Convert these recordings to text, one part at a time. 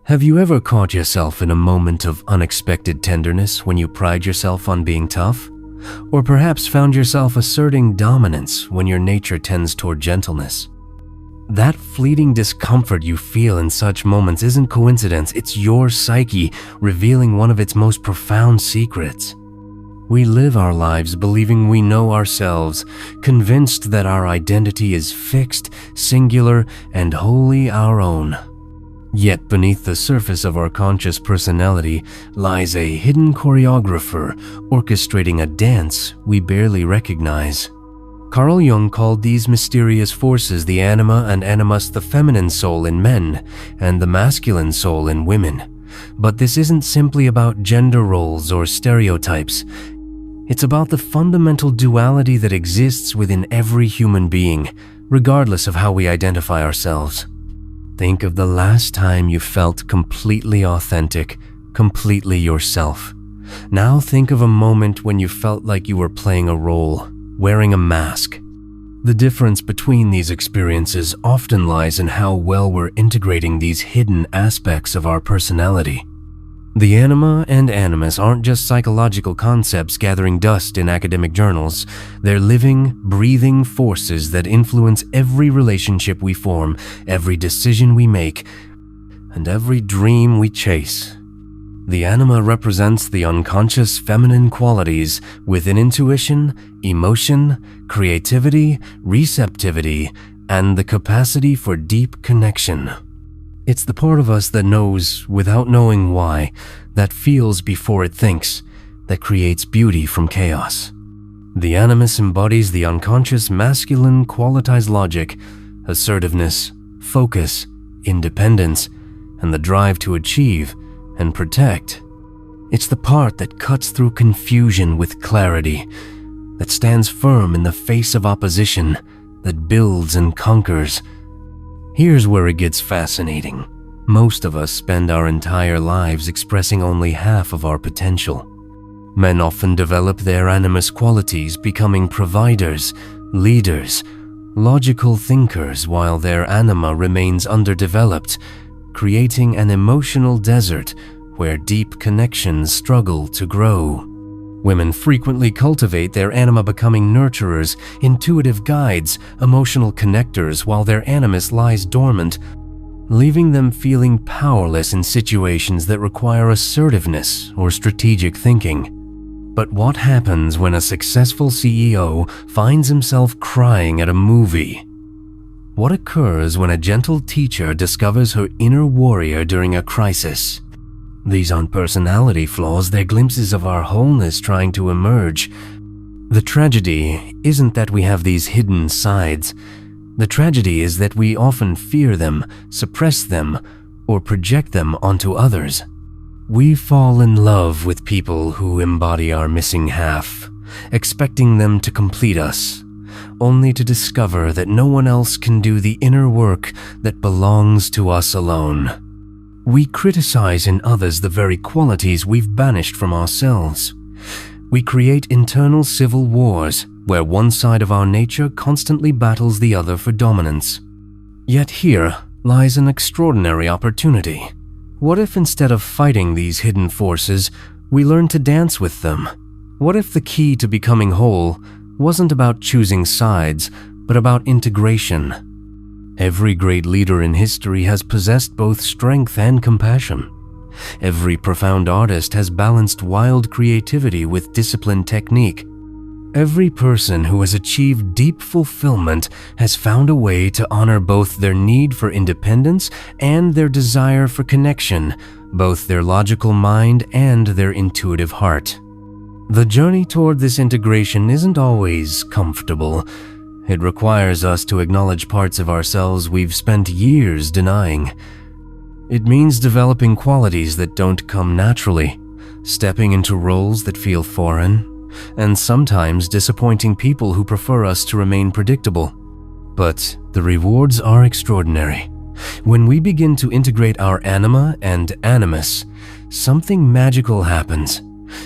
Have you ever caught yourself in a moment of unexpected tenderness when you pride yourself on being tough? Or perhaps found yourself asserting dominance when your nature tends toward gentleness? That fleeting discomfort you feel in such moments isn't coincidence, it's your psyche revealing one of its most profound secrets. We live our lives believing we know ourselves, convinced that our identity is fixed, singular, and wholly our own. Yet beneath the surface of our conscious personality lies a hidden choreographer orchestrating a dance we barely recognize. Carl Jung called these mysterious forces the Anima and Animus, the feminine soul in men and the masculine soul in women. But this isn't simply about gender roles or stereotypes. It's about the fundamental duality that exists within every human being, regardless of how we identify ourselves. Think of the last time you felt completely authentic, completely yourself. Now think of a moment when you felt like you were playing a role, wearing a mask. The difference between these experiences often lies in how well we're integrating these hidden aspects of our personality. The Anima and Animus aren't just psychological concepts gathering dust in academic journals. They're living, breathing forces that influence every relationship we form, every decision we make, and every dream we chase. The Anima represents the unconscious feminine qualities within intuition, emotion, creativity, receptivity, and the capacity for deep connection. It's the part of us that knows without knowing why, that feels before it thinks, that creates beauty from chaos. The Animus embodies the unconscious masculine qualitized logic, assertiveness, focus, independence, and the drive to achieve and protect. It's the part that cuts through confusion with clarity, that stands firm in the face of opposition, that builds and conquers. Here's where it gets fascinating. Most of us spend our entire lives expressing only half of our potential. Men often develop their animus qualities, becoming providers, leaders, logical thinkers, while their anima remains underdeveloped, creating an emotional desert where deep connections struggle to grow. Women frequently cultivate their anima, becoming nurturers, intuitive guides, emotional connectors, while their animus lies dormant, leaving them feeling powerless in situations that require assertiveness or strategic thinking. But what happens when a successful CEO finds himself crying at a movie? What occurs when a gentle teacher discovers her inner warrior during a crisis? These aren't personality flaws, they're glimpses of our wholeness trying to emerge. The tragedy isn't that we have these hidden sides. The tragedy is that we often fear them, suppress them, or project them onto others. We fall in love with people who embody our missing half, expecting them to complete us, only to discover that no one else can do the inner work that belongs to us alone. We criticize in others the very qualities we've banished from ourselves. We create internal civil wars where one side of our nature constantly battles the other for dominance. Yet here lies an extraordinary opportunity. What if instead of fighting these hidden forces, we learn to dance with them? What if the key to becoming whole wasn't about choosing sides, but about integration? Every great leader in history has possessed both strength and compassion. Every profound artist has balanced wild creativity with disciplined technique. Every person who has achieved deep fulfillment has found a way to honor both their need for independence and their desire for connection, both their logical mind and their intuitive heart. The journey toward this integration isn't always comfortable. It requires us to acknowledge parts of ourselves we've spent years denying. It means developing qualities that don't come naturally, stepping into roles that feel foreign, and sometimes disappointing people who prefer us to remain predictable. But the rewards are extraordinary. When we begin to integrate our anima and animus, something magical happens.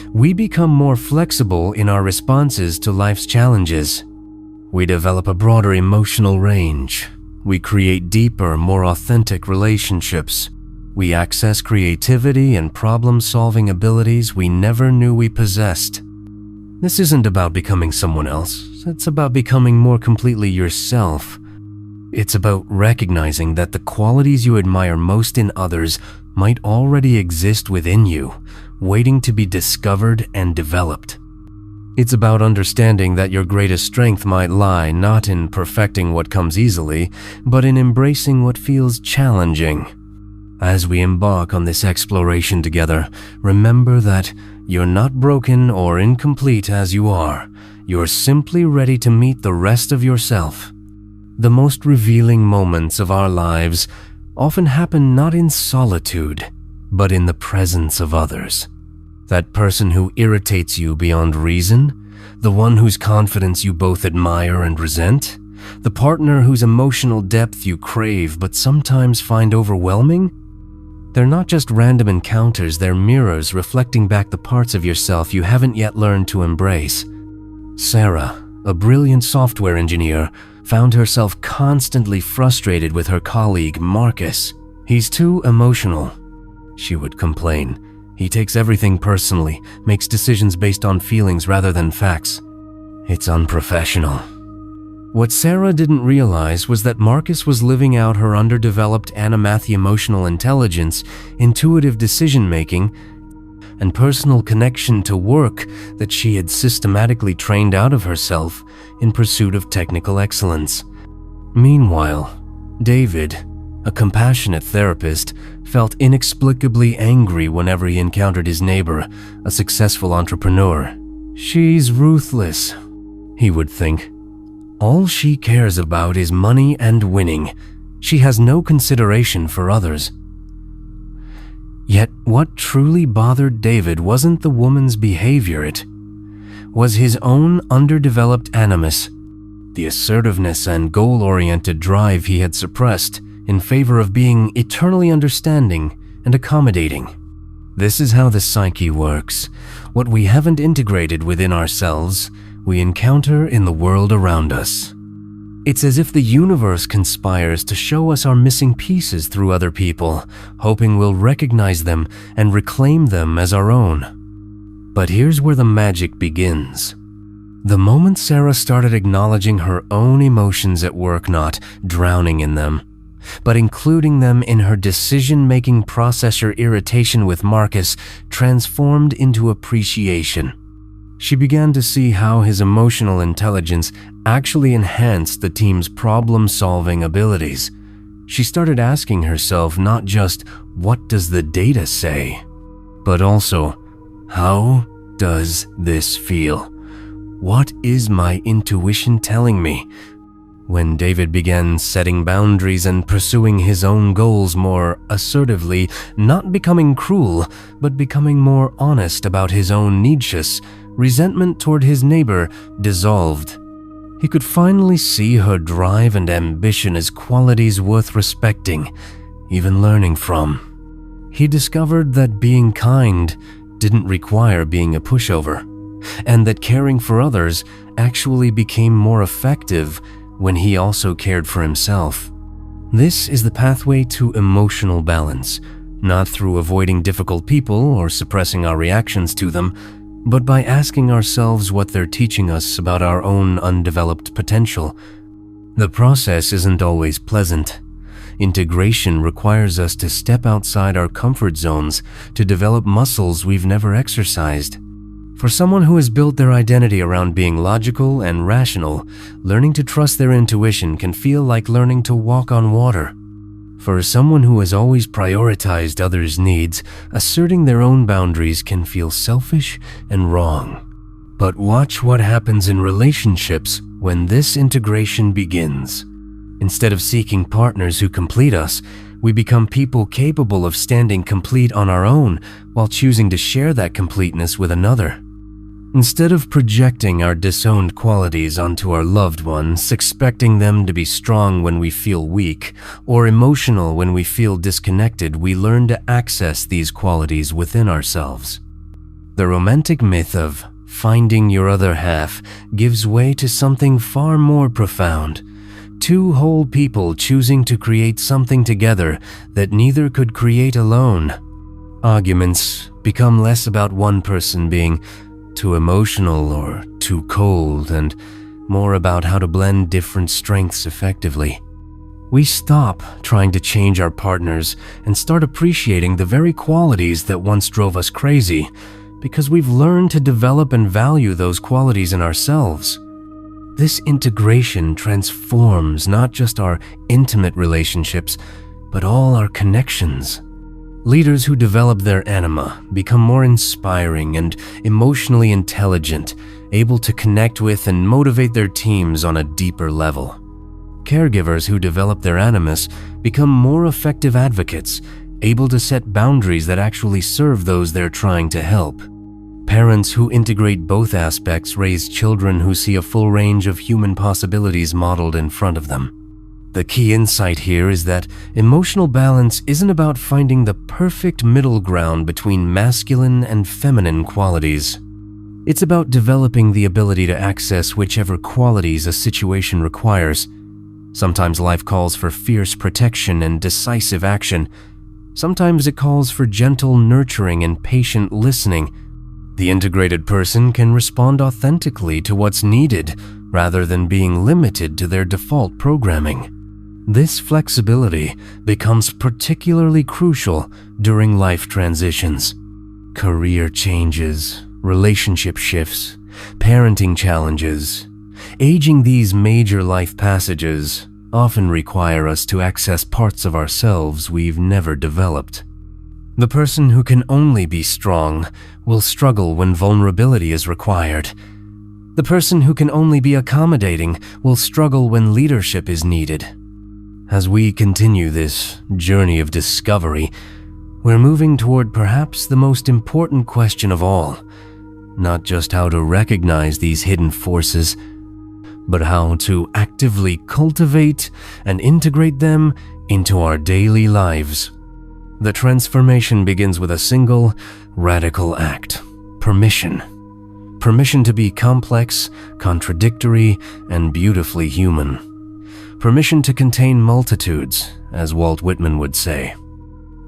We become more flexible in our responses to life's challenges. We develop a broader emotional range. We create deeper, more authentic relationships. We access creativity and problem-solving abilities we never knew we possessed. This isn't about becoming someone else. It's about becoming more completely yourself. It's about recognizing that the qualities you admire most in others might already exist within you, waiting to be discovered and developed. It's about understanding that your greatest strength might lie not in perfecting what comes easily, but in embracing what feels challenging. As we embark on this exploration together, remember that you're not broken or incomplete as you are. You're simply ready to meet the rest of yourself. The most revealing moments of our lives often happen not in solitude, but in the presence of others. That person who irritates you beyond reason, the one whose confidence you both admire and resent, the partner whose emotional depth you crave but sometimes find overwhelming. They're not just random encounters, they're mirrors reflecting back the parts of yourself you haven't yet learned to embrace. Sarah, a brilliant software engineer, found herself constantly frustrated with her colleague Marcus. "He's too emotional," she would complain. "He takes everything personally, makes decisions based on feelings rather than facts. It's unprofessional." What Sarah didn't realize was that Marcus was living out her underdeveloped animathy emotional intelligence, intuitive decision-making, and personal connection to work that she had systematically trained out of herself in pursuit of technical excellence. Meanwhile, David, a compassionate therapist, felt inexplicably angry whenever he encountered his neighbor, a successful entrepreneur. "She's ruthless," he would think. "All she cares about is money and winning. She has no consideration for others." Yet what truly bothered David wasn't the woman's behavior, it was his own underdeveloped animus, the assertiveness and goal-oriented drive he had suppressed in favor of being eternally understanding and accommodating. This is how the psyche works. What we haven't integrated within ourselves, we encounter in the world around us. It's as if the universe conspires to show us our missing pieces through other people, hoping we'll recognize them and reclaim them as our own. But here's where the magic begins. The moment Sarah started acknowledging her own emotions at work, not drowning in them, but including them in her decision-making process, her irritation with Marcus transformed into appreciation. She began to see how his emotional intelligence actually enhanced the team's problem-solving abilities. She started asking herself not just, "What does the data say?" but also, "How does this feel? What is my intuition telling me?" When David began setting boundaries and pursuing his own goals more assertively, not becoming cruel, but becoming more honest about his own niches, resentment toward his neighbor dissolved. He could finally see her drive and ambition as qualities worth respecting, even learning from. He discovered that being kind didn't require being a pushover, and that caring for others actually became more effective when he also cared for himself. This is the pathway to emotional balance, not through avoiding difficult people or suppressing our reactions to them, but by asking ourselves what they're teaching us about our own undeveloped potential. The process isn't always pleasant. Integration requires us to step outside our comfort zones to develop muscles we've never exercised. For someone who has built their identity around being logical and rational, learning to trust their intuition can feel like learning to walk on water. For someone who has always prioritized others' needs, asserting their own boundaries can feel selfish and wrong. But watch what happens in relationships when this integration begins. Instead of seeking partners who complete us, we become people capable of standing complete on our own while choosing to share that completeness with another. Instead of projecting our disowned qualities onto our loved ones, expecting them to be strong when we feel weak, or emotional when we feel disconnected, we learn to access these qualities within ourselves. The romantic myth of finding your other half gives way to something far more profound. two whole people choosing to create something together that neither could create alone. Arguments become less about one person being too emotional or too cold, and more about how to blend different strengths effectively. We stop trying to change our partners and start appreciating the very qualities that once drove us crazy, because we've learned to develop and value those qualities in ourselves. This integration transforms not just our intimate relationships, but all our connections. Leaders who develop their anima become more inspiring and emotionally intelligent, able to connect with and motivate their teams on a deeper level. Caregivers who develop their animus become more effective advocates, able to set boundaries that actually serve those they're trying to help. Parents who integrate both aspects raise children who see a full range of human possibilities modeled in front of them. The key insight here is that emotional balance isn't about finding the perfect middle ground between masculine and feminine qualities. It's about developing the ability to access whichever qualities a situation requires. Sometimes life calls for fierce protection and decisive action. Sometimes it calls for gentle nurturing and patient listening. The integrated person can respond authentically to what's needed rather than being limited to their default programming. This flexibility becomes particularly crucial during life transitions. Career changes, relationship shifts, parenting challenges. Aging these major life passages often require us to access parts of ourselves we've never developed. The person who can only be strong will struggle when vulnerability is required. The person who can only be accommodating will struggle when leadership is needed. As we continue this journey of discovery, we're moving toward perhaps the most important question of all, not just how to recognize these hidden forces, but how to actively cultivate and integrate them into our daily lives. The transformation begins with a single, radical act: permission. Permission to be complex, contradictory, and beautifully human. Permission to contain multitudes, as Walt Whitman would say.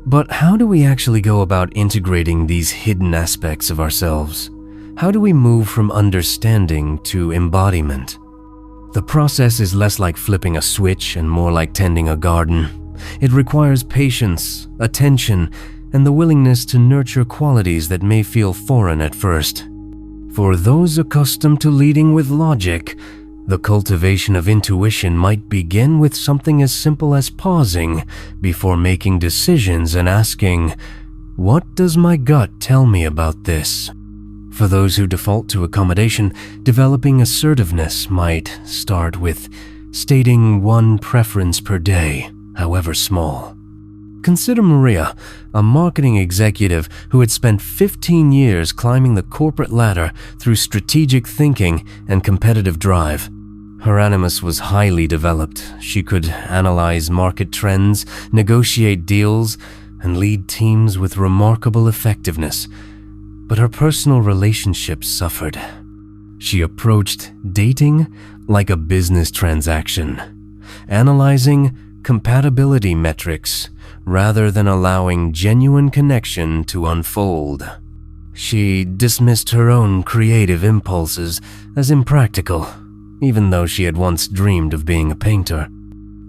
But how do we actually go about integrating these hidden aspects of ourselves? How do we move from understanding to embodiment? The process is less like flipping a switch and more like tending a garden. It requires patience, attention, and the willingness to nurture qualities that may feel foreign at first. For those accustomed to leading with logic, the cultivation of intuition might begin with something as simple as pausing before making decisions and asking, "What does my gut tell me about this?" For those who default to accommodation, developing assertiveness might start with stating one preference per day, however small. Consider Maria, a marketing executive who had spent 15 years climbing the corporate ladder through strategic thinking and competitive drive. Her animus was highly developed. She could analyze market trends, negotiate deals, and lead teams with remarkable effectiveness. But her personal relationships suffered. She approached dating like a business transaction, analyzing compatibility metrics rather than allowing genuine connection to unfold. She dismissed her own creative impulses as impractical, even though she had once dreamed of being a painter.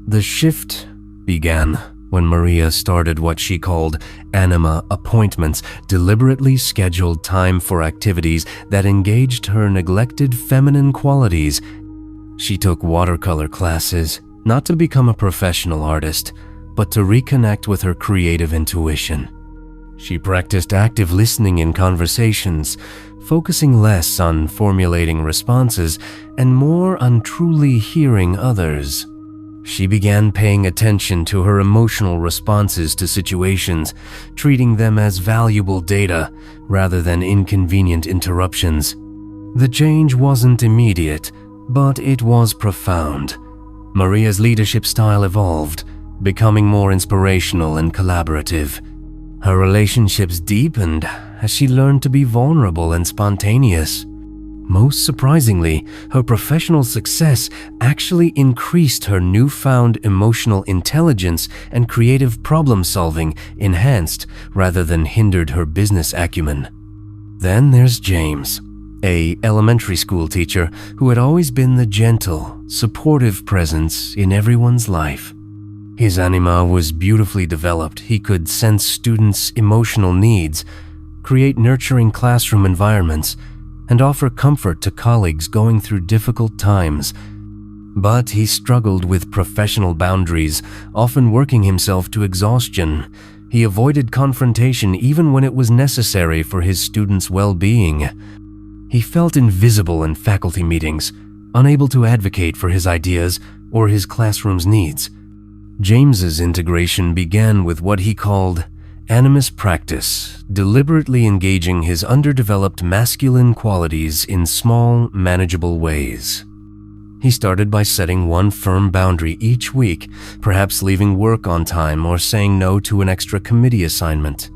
The shift began when Maria started what she called anima appointments, deliberately scheduled time for activities that engaged her neglected feminine qualities. She took watercolor classes, not to become a professional artist, but to reconnect with her creative intuition. She practiced active listening in conversations, focusing less on formulating responses and more on truly hearing others. She began paying attention to her emotional responses to situations, treating them as valuable data rather than inconvenient interruptions. The change wasn't immediate, but it was profound. Maria's leadership style evolved, becoming more inspirational and collaborative. Her relationships deepened as she learned to be vulnerable and spontaneous. Most surprisingly, her professional success actually increased her newfound emotional intelligence and creative problem-solving, enhanced rather than hindered her business acumen. Then there's James, an elementary school teacher who had always been the gentle, supportive presence in everyone's life. His anima was beautifully developed. He could sense students' emotional needs, create nurturing classroom environments, and offer comfort to colleagues going through difficult times. But he struggled with professional boundaries, often working himself to exhaustion. He avoided confrontation even when it was necessary for his students' well-being. He felt invisible in faculty meetings, unable to advocate for his ideas or his classroom's needs. James's integration began with what he called Animus practice, deliberately engaging his underdeveloped masculine qualities in small, manageable ways. He started by setting one firm boundary each week, perhaps leaving work on time or saying no to an extra committee assignment.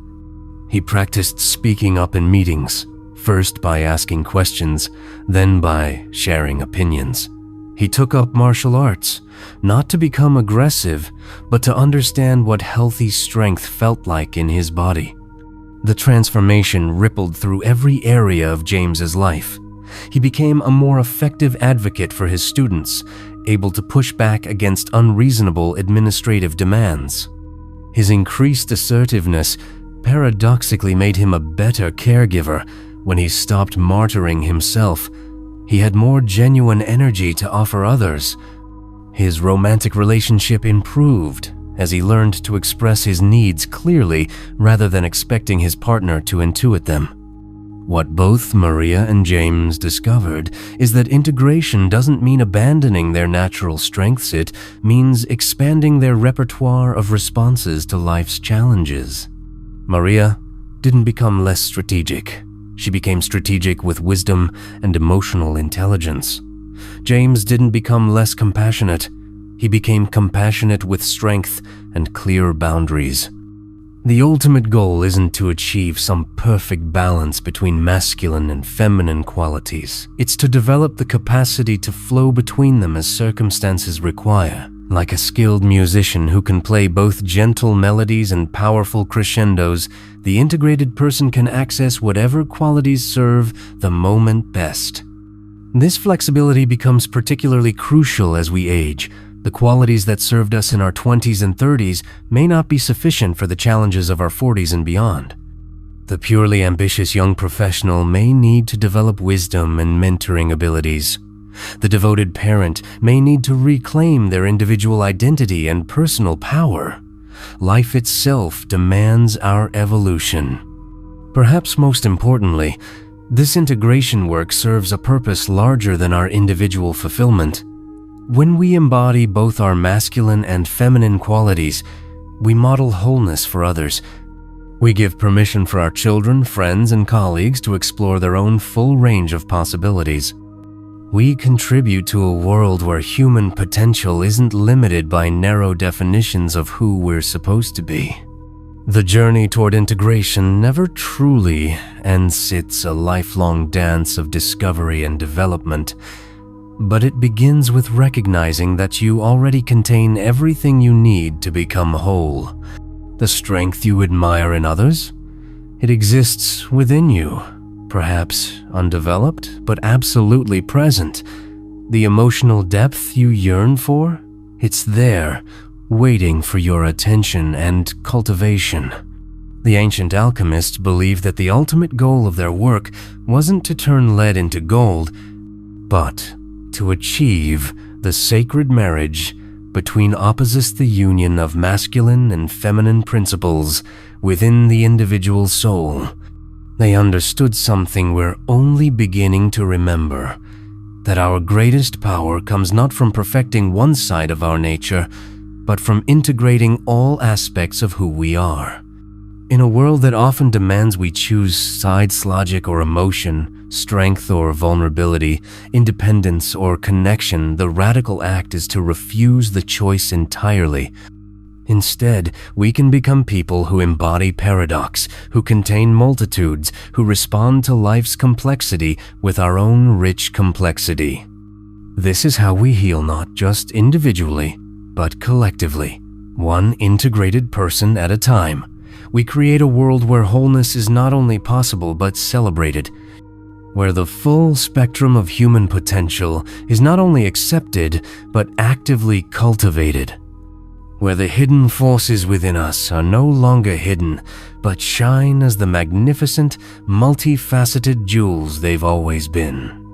He practiced speaking up in meetings, first by asking questions, then by sharing opinions. He took up martial arts, not to become aggressive, but to understand what healthy strength felt like in his body. The transformation rippled through every area of James's life. He became a more effective advocate for his students, able to push back against unreasonable administrative demands. His increased assertiveness paradoxically made him a better caregiver. When he stopped martyring himself, he had more genuine energy to offer others. His romantic relationship improved as he learned to express his needs clearly rather than expecting his partner to intuit them. What both Maria and James discovered is that integration doesn't mean abandoning their natural strengths. It means expanding their repertoire of responses to life's challenges. Maria didn't become less strategic. She became strategic with wisdom and emotional intelligence. James didn't become less compassionate. He became compassionate with strength and clear boundaries. The ultimate goal isn't to achieve some perfect balance between masculine and feminine qualities. It's to develop the capacity to flow between them as circumstances require. Like a skilled musician who can play both gentle melodies and powerful crescendos, the integrated person can access whatever qualities serve the moment best. This flexibility becomes particularly crucial as we age. The qualities that served us in our 20s and 30s may not be sufficient for the challenges of our 40s and beyond. The purely ambitious young professional may need to develop wisdom and mentoring abilities. The devoted parent may need to reclaim their individual identity and personal power. Life itself demands our evolution. Perhaps most importantly, this integration work serves a purpose larger than our individual fulfillment. When we embody both our masculine and feminine qualities, we model wholeness for others. We give permission for our children, friends, and colleagues to explore their own full range of possibilities. We contribute to a world where human potential isn't limited by narrow definitions of who we're supposed to be. The journey toward integration never truly ends. It's a lifelong dance of discovery and development, but it begins with recognizing that you already contain everything you need to become whole. The strength you admire in others, it exists within you. Perhaps undeveloped, but absolutely present. The emotional depth you yearn for, it's there, waiting for your attention and cultivation. The ancient alchemists believed that the ultimate goal of their work wasn't to turn lead into gold, but to achieve the sacred marriage between opposites, the union of masculine and feminine principles within the individual soul. They understood something we're only beginning to remember, that our greatest power comes not from perfecting one side of our nature, but from integrating all aspects of who we are. In a world that often demands we choose sides, logic or emotion, strength or vulnerability, independence or connection, the radical act is to refuse the choice entirely. Instead, we can become people who embody paradox, who contain multitudes, who respond to life's complexity with our own rich complexity. This is how we heal not just individually, but collectively, one integrated person at a time. We create a world where wholeness is not only possible but celebrated, where the full spectrum of human potential is not only accepted but actively cultivated, where the hidden forces within us are no longer hidden but shine as the magnificent, multifaceted jewels they've always been.